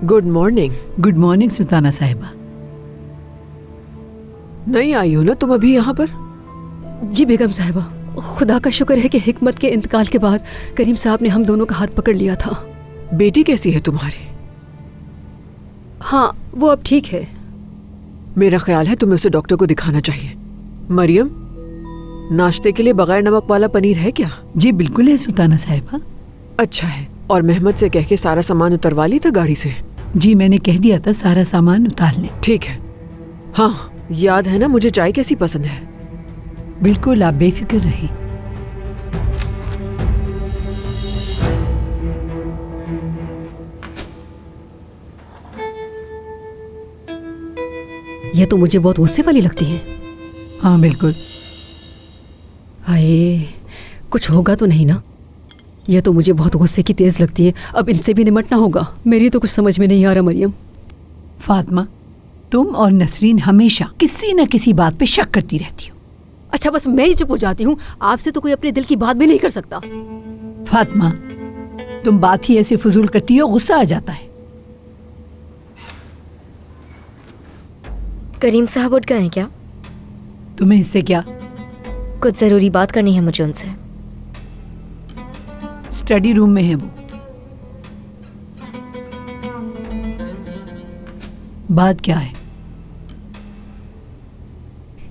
Good morning. Good morning Sultana साहिबा। नहीं आई हो ना तुम अभी यहाँ पर? जी बेगम साहिबा, खुदा का शुक्र है कि हिकमत के इंतकाल के बाद करीम साहब ने हम दोनों का हाथ पकड़ लिया था। बेटी कैसी है तुम्हारी? हाँ, वो अब ठीक है। मेरा ख्याल है तुम्हें उसे डॉक्टर को दिखाना चाहिए। मरियम, नाश्ते के लिए बगैर नमक वाला पनीर है क्या? जी बिल्कुल है सुल्ताना साहिबा। अच्छा है। और मेहमद से कह के सारा सामान उतरवा ली था गाड़ी से? जी मैंने कह दिया था सारा सामान उतार लें। ठीक है। हाँ, याद है ना मुझे चाय कैसी पसंद है? बिल्कुल, आप बेफिक्र रहिए। ये तो मुझे बहुत गुस्से वाली लगती है। हाँ बिल्कुल। हाय, कुछ होगा तो नहीं ना? ये तो मुझे बहुत गुस्से की तेज लगती है। अब इनसे भी निमटना होगा। मेरी तो कुछ समझ में नहीं आ रहा मरियम। फातिमा, तुम और नसरीन हमेशा किसी न किसी बात पे शक करती रहती हो। अच्छा, बस मैं ही चुप हो जाती हूँ। आपसे तो कोई अपने दिल की बात भी नहीं कर सकता। फातिमा, तुम बात ही ऐसे फजूल करती हो, गुस्सा आ जाता है। करीम साहब उठ गए हैं क्या? तुम्हें इससे क्या? कुछ जरूरी बात करनी है मुझे उनसे। स्टडी रूम में है वो। बात क्या है?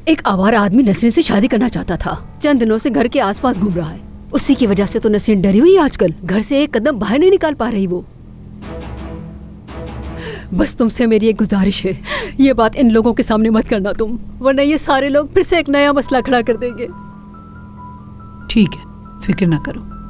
एक आवारा आदमी नसरीन से शादी करना चाहता था। चंद दिनों से घर के आसपास घूम रहा है। उसी की वजह से तो नसरीन डरी हुई है आजकल। घर से एक कदम बाहर नहीं निकाल पा रही वो। बस तुमसे मेरी एक गुजारिश है, ये बात इन लोगों के सामने मत करना तुम, वरना ये सारे लोग फिर से एक नया मसला खड़ा कर देंगे। ठीक है, फिक्र ना करो।